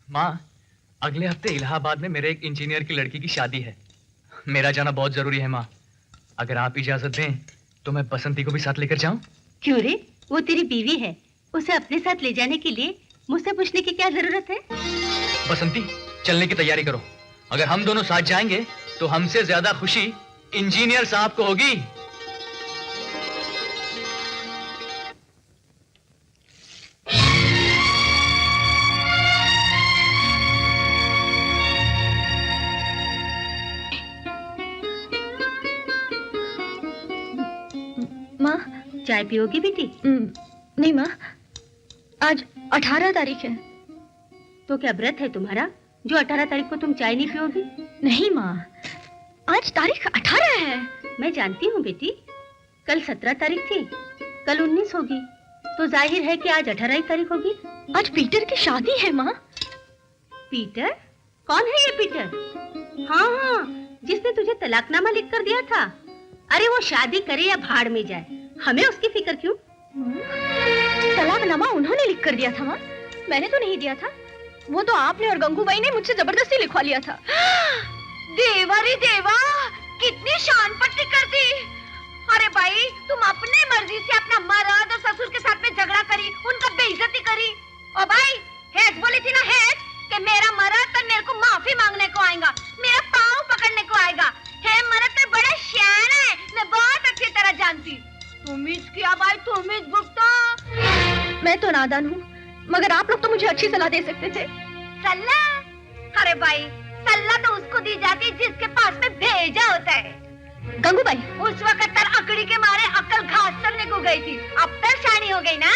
माँ, अगले हफ्ते इलाहाबाद में मेरे एक इंजीनियर की लड़की की शादी है। मेरा जाना बहुत जरूरी है माँ। अगर आप इजाजत दें तो मैं बसंती को भी साथ लेकर जाऊं? क्यों रे? वो तेरी बीवी है, उसे अपने साथ ले जाने के लिए मुझसे पूछने की क्या जरूरत है? बसंती, चलने की तैयारी करो। अगर हम दोनों साथ जाएंगे तो हमसे ज्यादा खुशी इंजीनियर साहब को होगी। माँ, चाय पियोगी बेटी? नहीं माँ, आज 18 तारीख है। तो क्या व्रत है तुम्हारा जो 18 तारीख को तुम चाय नहीं पियोगी? नहीं माँ, आज तारीख 18 है। मैं जानती हूँ बेटी, कल 17 तारीख थी, कल 19 होगी, तो जाहिर है कि आज 18 तारीख होगी। आज पीटर की शादी है माँ। पीटर? कौन है ये पीटर? हाँ हाँ, जिसने तुझे तलाकनामा लिख कर दिया था। अरे वो शादी करे या भाड़ में जाए, हमें उसकी फिक्र क्यों? तलाकनामा उन्होंने लिख कर दिया था माँ, मैंने तो नहीं दिया था। वो तो आपने और गंगूबाई ने मुझसे जबरदस्ती लिखवा लिया था। देवा रे देवा, कितनी शान पट्टी कर दी। अरे भाई, तुम अपने मर्जी से अपना मर्द और ससुर के साथ में झगड़ा करी, उनका बेइज्जती करी। और भाई, हेज बोली थी ना, हेज कि मेरा मर्द तो मेरे को माफी मांगने को आएगा, मेरा पाँव पकड़ने को आएगा। हे मर्द तो बड़ा शैन है, मैं बहुत अच्छी तरह जानती। तुम इस किया भाई, तुम इस गुप्ता। मैं तो नादान हूँ, मगर आप लोग तो मुझे अच्छी सलाह दे सकते थे। सलाह? अरे भाई, सलाह तो उसको दी जाती जिसके पास में भेजा होता है। गंगूबाई, उस वक्त तर अकड़ी के मारे अक्ल घास चलने को गई थी, अब तर शानी हो गई ना।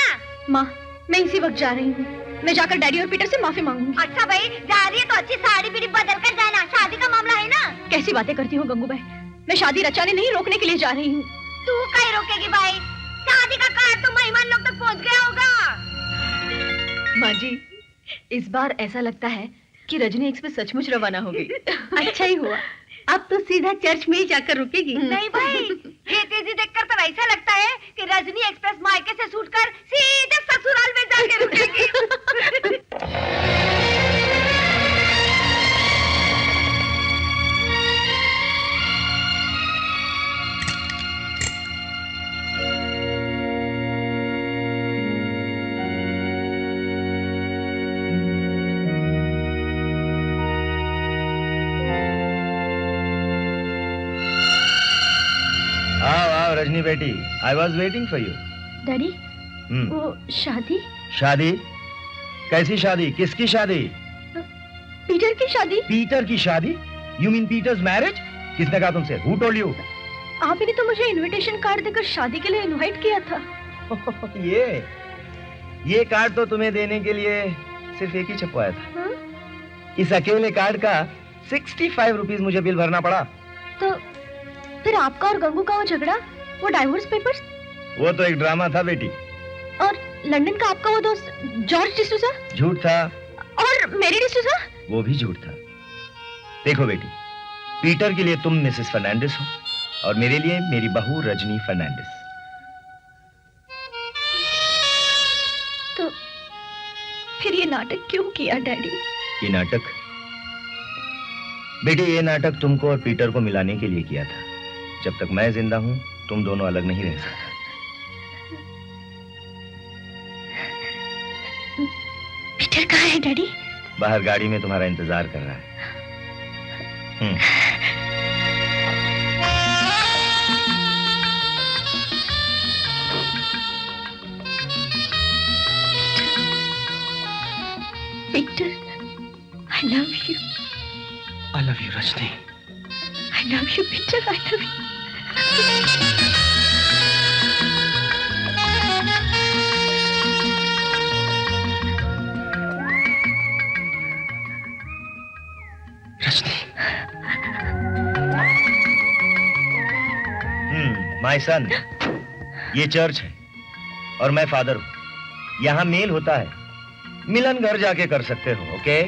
माँ, मैं इसी वक्त जा रही हूँ। मैं जाकर डैडी और पीटर से माफी मांगूंगी। अच्छा भाई, जा रही है तो अच्छी साड़ी बीड़ी बदल कर जाना, शादी का मामला है ना। कैसी बातें करती हो गंगूबाई, मैं शादी रचाने नहीं रोकने के लिए जा रही हूँ। तू कहीं रोकेगी भाई? शादी का कार्ड तो मेहमान लोग तक पहुँच गया होगा। माँ जी, इस बार ऐसा लगता है कि रजनी एक्सप्रेस सचमुच रवाना होगी। अच्छा ही हुआ, अब तो सीधा चर्च में ही जाकर रुकेगी। नहीं भाई, ये तेजी देखकर तो ऐसा लगता है कि रजनी एक्सप्रेस मायके से छूट कर सीधे ससुराल में जाके रुकेगी। रजनी बेटी, I was waiting for you. Daddy, वो शादी? शादी? कैसी शादी? किसकी शादी? पीटर की शादी। पीटर की शादी? You mean Peter's marriage? किसने कहा तुमसे? Who told you? आप ही ने तो मुझे इनविटेशन कार्ड देकर शादी के लिए इनवाइट किया था। ये कार्ड तो तुम्हें देने के लिए सिर्फ एक ही छपवाया था। हाँ? इस अकेले कार्ड का 65 रुपीस मुझे बिल भरना पड़ा। तो फिर आपका और गंगू का वो झगड़ा, वो डाइवोर्स पेपर्स? वो तो एक ड्रामा था बेटी। और लंदन का आपका वो दोस्त जॉर्ज डिसूजा? झूठ था। और मेरी डिसूजा? वो भी झूठ था। देखो बेटी, पीटर के लिए तुम मिसेस फर्नांडिस हो और मेरे लिए मेरी बहू रजनी फर्नांडिस। तो फिर ये नाटक क्यों किया डैडी? ये नाटक बेटी, ये नाटक तुमको और पीटर को मिलाने के लिए किया था। जब तक मैं जिंदा हूं तुम दोनों अलग नहीं रह सकते। पीटर कहाँ है डैडी? बाहर गाड़ी में तुम्हारा इंतजार कर रहा है। Peter, I love you. I love you, Rajni. I love you, Peter. I love you. Rajni. My son, ये चर्च है और मैं फादर हूं। यहाँ मेल होता है, मिलन घर जाके कर सकते हो। ओके?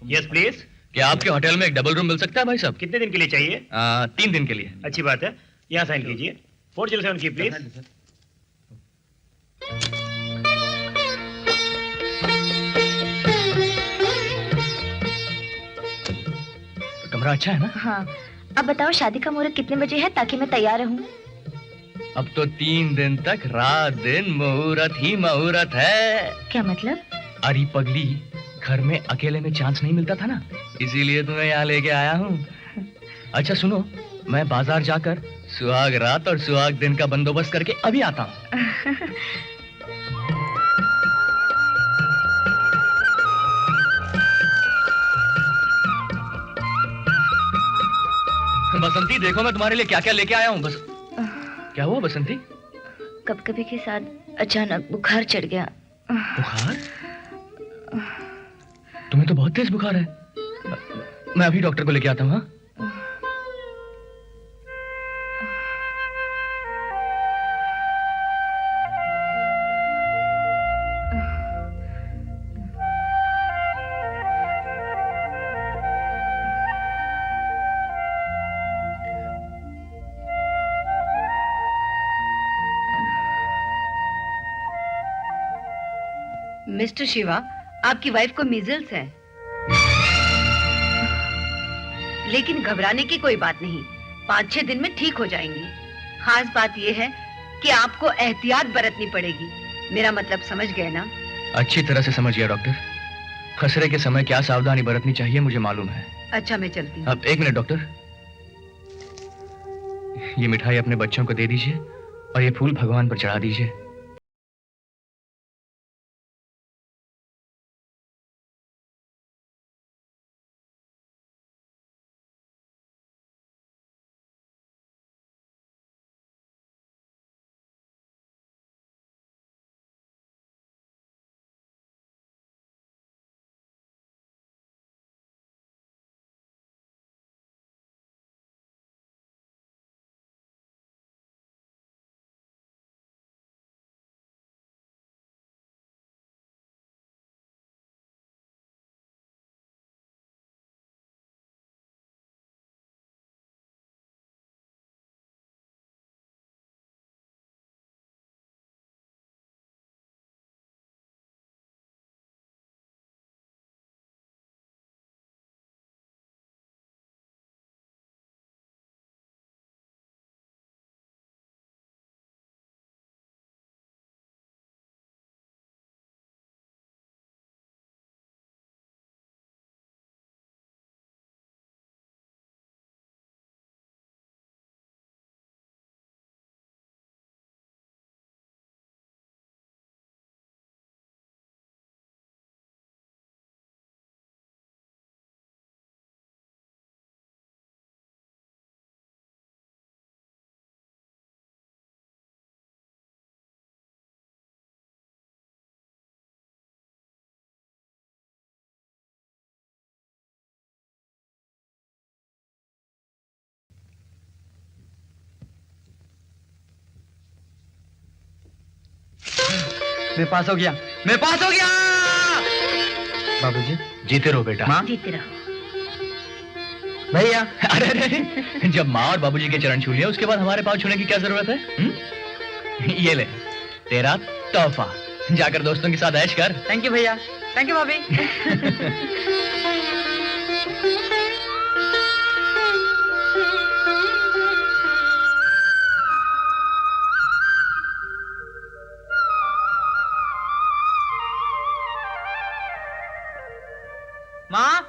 Yes please. क्या आपके होटल में एक डबल रूम मिल सकता है भाई साहब? कितने दिन के लिए चाहिए? 3 दिन के लिए। अच्छी बात है, यहाँ साइन कीजिए। 407 की प्लीज। कमरा अच्छा है ना? हाँ। अब बताओ शादी का मुहूर्त कितने बजे है ताकि मैं तैयार रहूं? अब तो 3 दिन तक रात दिन मुहूर्त ही मुहूर्त है। क्या मतलब? अरे पगली, घर में अकेले में चांस नहीं मिलता था ना, इसीलिए तुम्हें यहाँ लेके आया हूँ। अच्छा सुनो, मैं बाजार जाकर सुहाग रात और सुहाग दिन का बंदोबस्त करके अभी आता हूँ। बसंती देखो मैं तुम्हारे लिए क्या क्या लेके आया हूँ। बस क्या हुआ बसंती? कभी-कभी के साथ अचानक बुखार चढ़ गया। बुखार? तुम्हें तो बहुत तेज बुखार है। मैं अभी डॉक्टर को लेके आता हूँ। हाँ? मिस्टर शिवा, आपकी वाइफ को मीजल्स है, लेकिन घबराने की कोई बात नहीं, 5-6 दिन में ठीक हो जाएंगी। खास बात यह है कि आपको एहतियात बरतनी पड़ेगी। मेरा मतलब समझ गए ना? अच्छी तरह से समझ गया डॉक्टर। खसरे के समय क्या सावधानी बरतनी चाहिए मुझे मालूम है। अच्छा, मैं चलती हूँ। अब 1 मिनट डॉक्टर, ये मिठाई अपने बच्चों को दे दीजिए और ये फूल भगवान पर चढ़ा दीजिए। मैं पास हो गया, मैं पास हो गया। बाबूजी जीते रहो बेटा। माँ? जीते रहो। भैया। अरे अरे, जब माँ और बाबूजी के चरण छू लिए उसके बाद हमारे पाँव छूने की क्या जरूरत है? ये ले तेरा तोहफा, जाकर दोस्तों के साथ ऐश कर। थैंक यू भैया, थैंक यू भाभी। माँ,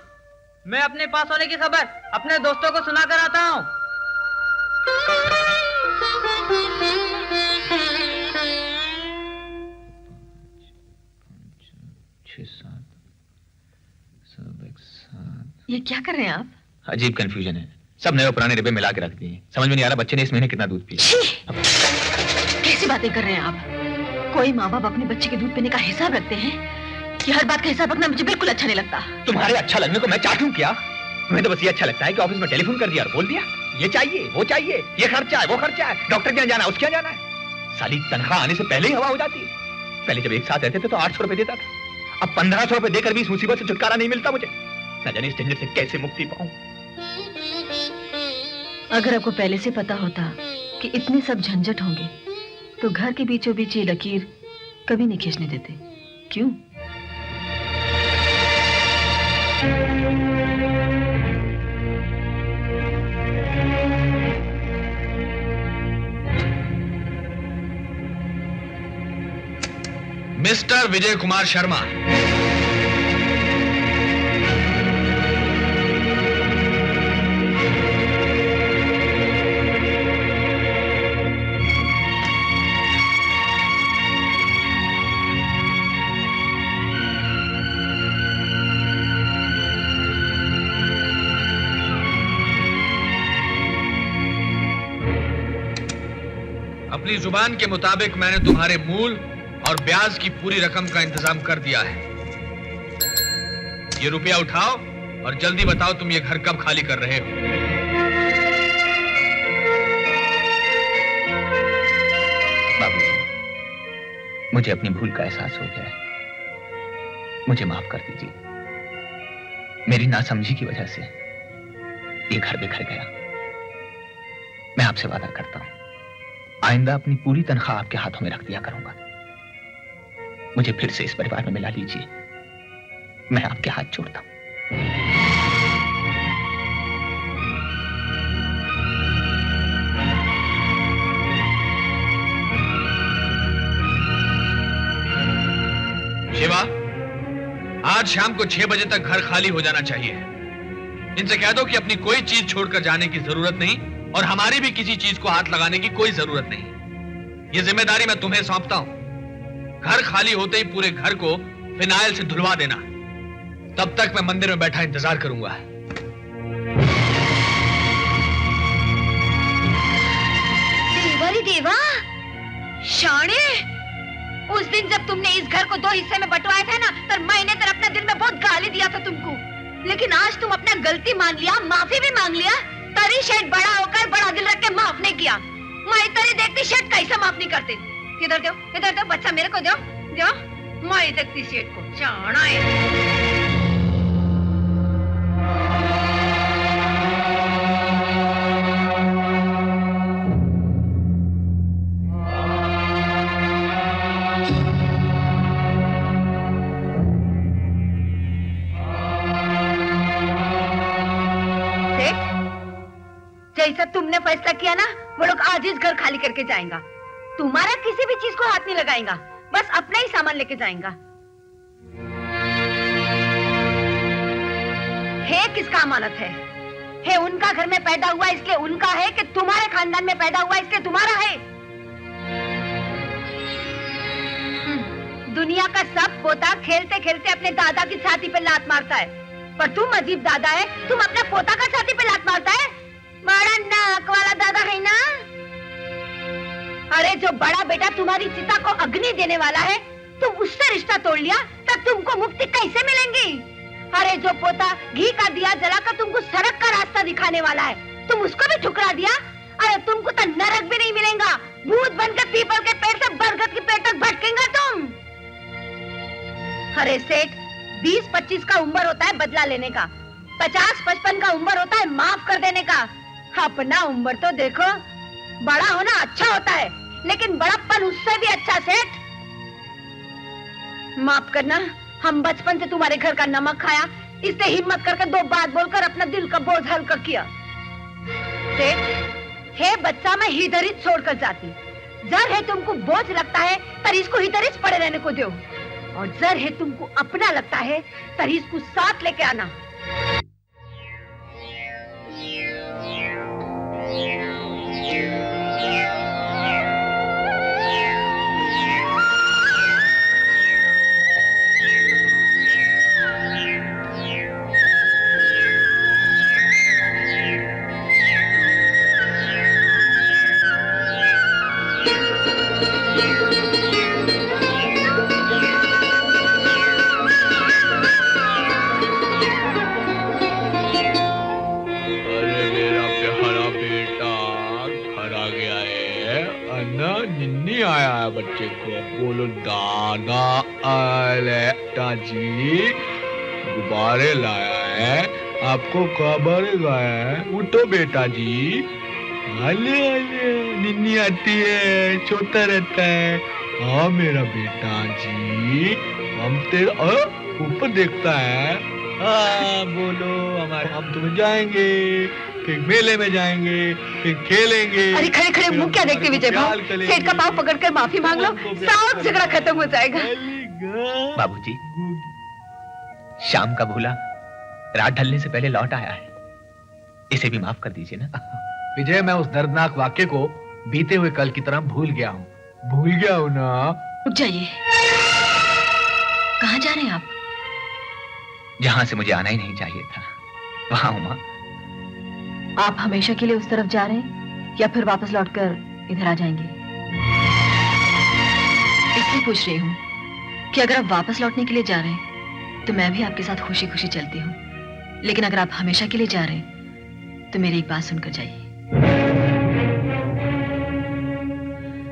मैं अपने पास होने की खबर अपने दोस्तों को सुनाकर आता हूँ। ये क्या कर रहे हैं आप? अजीब कंफ्यूजन है, सब नए और पुराने डिब्बे मिला के रख दिए। समझ में नहीं आ रहा बच्चे ने इस महीने कितना दूध पिया। कैसी बातें कर रहे हैं आप? कोई माँ बाप अपने बच्चे के दूध पीने का हिसाब रखते हैं? ये हर बात का हिसाब रखना मुझे बिल्कुल अच्छा नहीं लगता। तुम्हारे अच्छा लगने को मैं चाहूं क्या? तुम्हें तो बस ये अच्छा लगता है कि ऑफिस में टेलीफोन कर दिया और बोल दिया ये चाहिए वो चाहिए, ये खर्चा है वो खर्चा है, डॉक्टर के यहाँ जाना उसके यहाँ जाना है। साली तनख्वाह आने से पहले ही हवा हो जाती है। पहले जब एक साथ रहते थे तो 800 रुपए देता था, अब 1500 रुपए देकर भी इस मुसीबत से छुटकारा नहीं मिलता मुझे। न जाने इस झंझट से कैसे मुक्ति पाऊं। अगर आपको पहले से पता होता कि इतने सब झंझट होंगे तो घर के बीचों बीच ये लकीर कभी नहीं खींचने देते। क्यों? मिस्टर विजय कुमार शर्मा। अपनी जुबान के मुताबिक मैंने तुम्हारे मूल और ब्याज की पूरी रकम का इंतजाम कर दिया है। ये रुपया उठाओ और जल्दी बताओ तुम ये घर कब खाली कर रहे हो। बाबूजी, मुझे अपनी भूल का एहसास हो गया है, मुझे माफ कर दीजिए। मेरी नासमझी की वजह से ये घर बिखर गया। मैं आपसे वादा करता हूं, आइंदा अपनी पूरी तनख्वाह आपके हाथों में रख दिया करूंगा। मुझे फिर से इस परिवार में मिला लीजिए, मैं आपके हाथ जोड़ता हूं। शिवा, आज शाम को 6 बजे तक घर खाली हो जाना चाहिए। इनसे कह दो कि अपनी कोई चीज छोड़कर जाने की जरूरत नहीं और हमारी भी किसी चीज को हाथ लगाने की कोई जरूरत नहीं। यह जिम्मेदारी मैं तुम्हें सौंपता हूं। घर खाली होते ही पूरे घर को फिनाइल से धुलवा देना। तब तक मैं मंदिर में बैठा इंतजार करूंगा। देवा देवा, शाणे, उस दिन जब तुमने इस घर को 2 हिस्से में बंटवाया था ना, तो मैंने तो अपने दिल में बहुत गाली दिया था तुमको। लेकिन आज तुम अपना गलती मान लिया, माफी भी मांग लिया। तरी शेठ बड़ा होकर बड़ा दिल रख के माफ नहीं किया। मैं तरी देखती शेठ कैसे माफ नहीं करते। इधर दो बच्चा मेरे को दो। मैं देखती शेठ को। जाना है। जैसा तुमने फैसला किया ना, वो लोग आज इस घर खाली करके जाएंगा। तुम्हारा किसी भी चीज को हाथ नहीं लगाएगा, बस अपना ही सामान लेके जाएंगा। है किसका अमानत है? उनका घर में पैदा हुआ इसलिए उनका है कि तुम्हारे खानदान में पैदा हुआ इसलिए तुम्हारा है? दुनिया का सब पोता खेलते खेलते अपने दादा की छाती पे लात मारता है, पर तुम अजीब दादा है, तुम अपने पोता का छाती पे लात मारता है। बड़ा नाक वाला दादा है ना। अरे जो बड़ा बेटा तुम्हारी चिता को अग्नि देने वाला है, तुम उससे रिश्ता तोड़ लिया, तब तुमको मुक्ति कैसे मिलेंगी? अरे जो पोता घी का दिया जलाकर तुमको सड़क का रास्ता दिखाने वाला है, तुम उसको भी ठुकरा दिया। अरे तुमको तो नरक भी नहीं मिलेगा, भूत बनकर पीपल के पेड़ से बरगद के पेड़ तक भटकेंगे तुम। अरे सेठ, 20-25 का उम्र होता है बदला लेने का, 50-55 का उम्र होता है माफ कर देने का। अपना उम्र तो देखो। बड़ा होना अच्छा होता है, लेकिन बड़प्पन उससे भी अच्छा। सेठ, माफ करना, हम बचपन से तुम्हारे घर का नमक खाया, इसलिए हिम्मत करके 2 बात बोलकर अपना दिल का बोझ हल्का किया। सेठ, हे बच्चा, मैं इधर ही छोड़कर जाती। जर है तुमको बोझ लगता है, तर इसको इधर ही पड़े रहने को दो, और जर है तुमको अपना लगता है, तर इसको साथ लेके आना। बच्चे को बोलो दादा जी गुब्बारे लाया है, आपको खबर गाया है। उठो बेटा जी, आले आले, निन्नी आती है, छोटा रहता है। हाँ मेरा बेटा जी, हम तेरा ऊपर देखता है। हाँ बोलो, हम तुम्हें जाएंगे। फिर मेले में जाएंगे, फिर खेलेंगे। अरे खड़े खड़े मुंह क्या देखते विजय भाव? सेठ का पाँव पकड़कर माफी मांग लो, सब झगड़ा खत्म हो जाएगा। बाबूजी, शाम का भूला रात ढलने से पहले लौट आया है, इसे भी माफ कर दीजिए ना। विजय, मैं उस दर्दनाक वाक्य को बीते हुए कल की तरह भूल गया हूँ। भूल गया हूँ ना। रुक जाइए, कहाँ जा रहे हैं आप? जहां से मुझे आना ही नहीं चाहिए था, वहां उमा। आप हमेशा के लिए उस तरफ जा रहे हैं या फिर वापस लौटकर इधर आ जाएंगे? इसलिए पूछ रही हूँ कि अगर आप वापस लौटने के लिए जा रहे हैं तो मैं भी आपके साथ खुशी खुशी चलती हूँ, लेकिन अगर आप हमेशा के लिए जा रहे हैं तो मेरी एक बात सुनकर जाइए।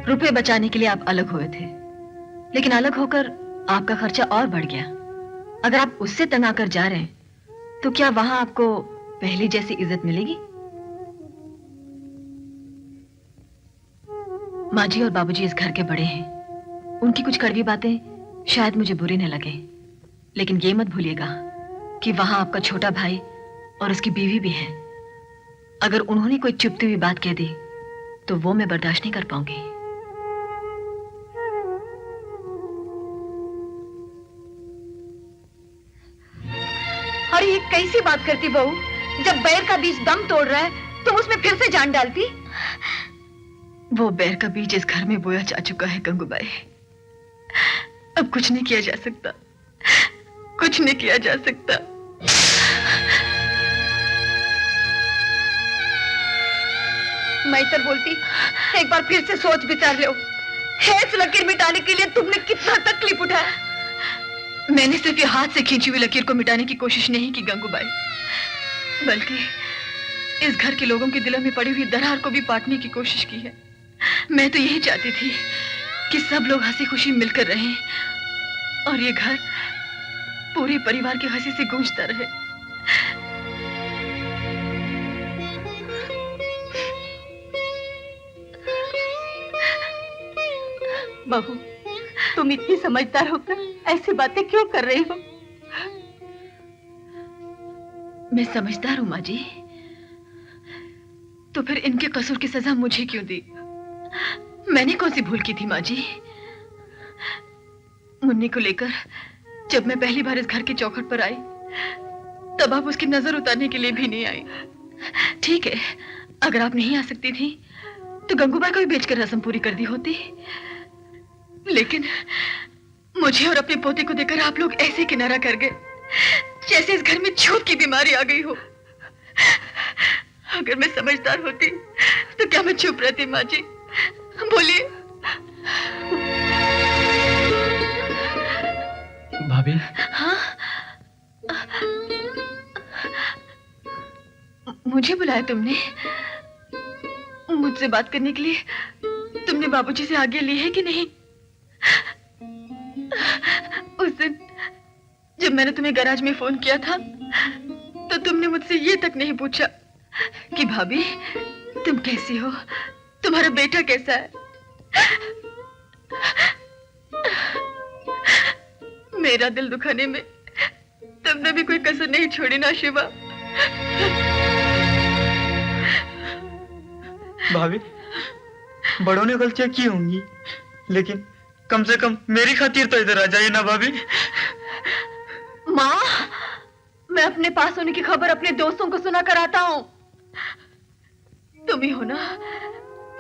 रुपए बचाने के लिए आप अलग हुए थे, लेकिन अलग होकर आपका खर्चा और बढ़ गया। अगर आप उससे तंग आकर जा रहे हैं तो क्या वहां आपको पहले जैसी इज्जत मिलेगी? माँ जी और बाबूजी इस घर के बड़े हैं, उनकी कुछ कड़वी बातें शायद मुझे बुरी न लगे, लेकिन ये मत भूलिएगा कि वहां आपका छोटा भाई और उसकी बीवी भी है। अगर उन्होंने कोई चुपती हुई बात कह दी तो वो मैं बर्दाश्त नहीं कर पाऊंगी। अरे ये कैसी बात करती बहू? जब बैर का बीज दम तोड़ रहा है तुम उसमें फिर से जान डालती? वो बैर का बीज इस घर में बोया जा चुका है गंगूबाई, अब कुछ नहीं किया जा सकता, कुछ नहीं किया जा सकता। मैं तो बोलती एक बार फिर से सोच विचार लो। हेस लकीर मिटाने के लिए तुमने कितना तकलीफ उठाया। मैंने सिर्फ ये हाथ से खींची हुई लकीर को मिटाने की कोशिश नहीं की गंगूबाई, बल्कि इस घर के लोगों के दिलों में पड़ी हुई दरार को भी पाटने की कोशिश की है। मैं तो यही चाहती थी कि सब लोग हंसी खुशी मिलकर रहें और ये घर पूरे परिवार की हंसी से गूंजता रहे। बहू, तुम इतनी समझदार होकर ऐसी बातें क्यों कर रही हो? मैं समझदार हूं माँ जी, तो फिर इनके कसूर की सजा मुझे क्यों दी? मैंने कौन सी भूल की थी माँ जी? मुन्नी को लेकर जब मैं पहली बार इस घर के चौखट पर आई तब आप उसकी नजर उतारने के लिए भी नहीं आई। ठीक है, अगर आप नहीं आ सकती थी तो गंगूबाई को भी बेचकर रस्म पूरी कर दी होती, लेकिन मुझे और अपने पोते को देखकर आप लोग ऐसे किनारा कर गए जैसे इस घर में छूत की बीमारी आ गई हो। अगर मैं समझदार होती तो क्या मैं चुप रहती माँ जी? बोलिए। भाभी। हाँ, मुझे बुलाया तुमने? मुझसे बात करने के लिए तुमने बाबूजी से आज्ञा ली है कि नहीं? उस दिन जब मैंने तुम्हें गैराज में फोन किया था तो तुमने मुझसे ये तक नहीं पूछा कि भाभी तुम कैसी हो, तुम्हारा बेटा कैसा है। मेरा दिल दुखाने में तुमने भी कोई कसर नहीं छोड़ी ना शिवा। भाभी, बड़ों ने गलतियां की होंगी, लेकिन कम से कम मेरी खातिर तो इधर आ जाइए ना भाभी। माँ, मैं अपने पास होने की खबर अपने दोस्तों को सुना कर आता हूँ। तुम ही हो ना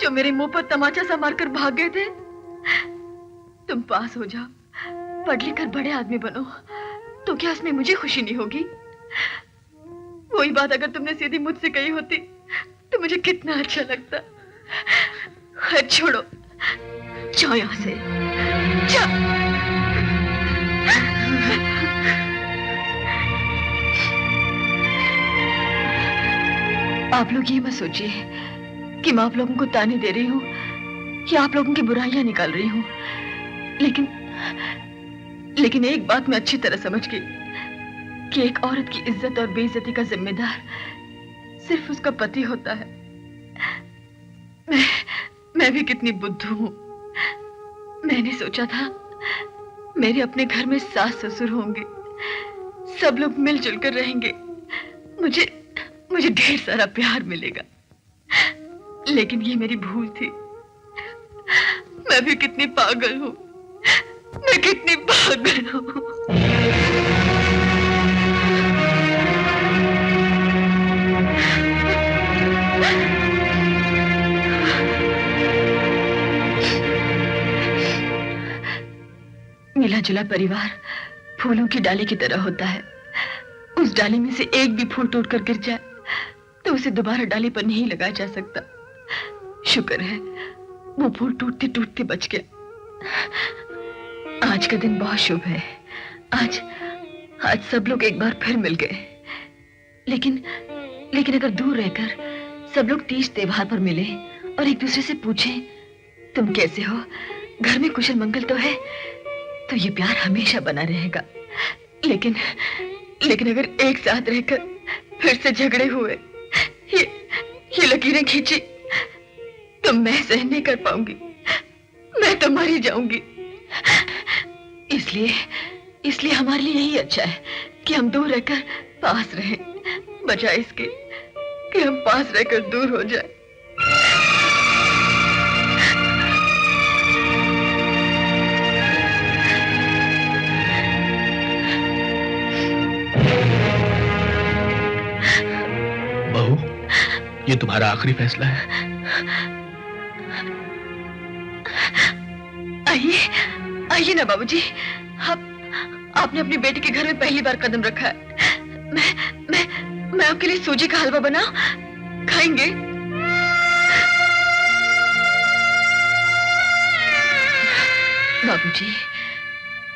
जो मेरे मुंह पर तमाचा सा मारकर भाग गए थे? तुम पास हो जाओ, पढ़ लिख कर बड़े आदमी बनो, तो क्या इसमें मुझे खुशी नहीं होगी? वही बात अगर तुमने सीधी मुझसे कही होती तो मुझे कितना अच्छा लगता। खैर छोड़ो, जाओ यहां से, जाओ। आप लोग ये मत सोचिए कि मैं आप लोगों को ताने दे रही हूँ या आप लोगों की बुराइयां निकाल रही हूँ, लेकिन एक बात मैं अच्छी तरह समझ गई कि एक औरत की इज्जत और बेइज्जती का जिम्मेदार सिर्फ उसका पति होता है। मैं भी कितनी बुद्धू हूँ। मैंने सोचा था मेरे अपने घर में सास ससुर होंगे, सब लोग मिलजुल कर रहेंगे, मुझे ढेर सारा प्यार मिलेगा, लेकिन ये मेरी भूल थी। मैं भी कितनी पागल हूँ, मैं कितनी पागल हूँ। मिला जुला परिवार फूलों की डाली की तरह होता है। उस डाली में से एक भी फूल टूटकर गिर जाए तो उसे दोबारा डाली पर नहीं लगाया जा सकता। शुक्र है वो फूल टूटते टूटते बच गया। आज का दिन बहुत शुभ है। आज सब लोग एक बार फिर मिल गए। लेकिन अगर दूर रहकर सब लोग तीज त्योहार पर मिले और एक दूसरे से पूछें तुम कैसे हो, घर में कुशल मंगल तो है, तो ये प्यार हमेशा बना रहेगा। लेकिन अगर एक साथ रहकर फिर से झगड़े हुए, ये लकीरें खींची, तो मैं सहन नहीं कर पाऊंगी, मैं तो मर ही जाऊंगी। इसलिए हमारे लिए यही अच्छा है कि हम दूर रहकर पास रहें, बजाय इसके कि हम पास रहकर दूर हो जाएं। बहू, ये तुम्हारा आखिरी फैसला है। आइए ना बाबूजी, आपने अपनी बेटी के घर में पहली बार कदम रखा है। मैं आपके लिए सूजी का हलवा बना खाएंगे? बाबूजी,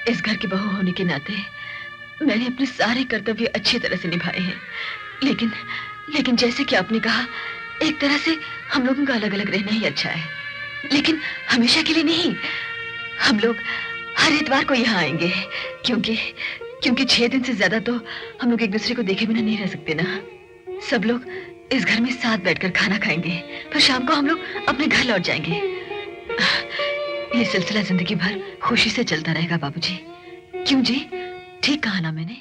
इस घर की बहू होने के नाते मैंने अपने सारे कर्तव्य अच्छी तरह से निभाए हैं। लेकिन जैसे कि आपने कहा, एक तरह से हम लोगों का अलग अलग रहना ही अच्छा है, लेकिन हमेशा के लिए नहीं। हम लोग हर इतवार को यहाँ आएंगे, क्योंकि 6 दिन से ज्यादा तो हम लोग एक दूसरे को देखे बिना नहीं रह सकते ना। सब लोग इस घर में साथ बैठकर खाना खाएंगे, फिर शाम को हम लोग अपने घर लौट जाएंगे। ये सिलसिला जिंदगी भर खुशी से चलता रहेगा बाबूजी। क्यों जी, ठीक कहा ना मैंने?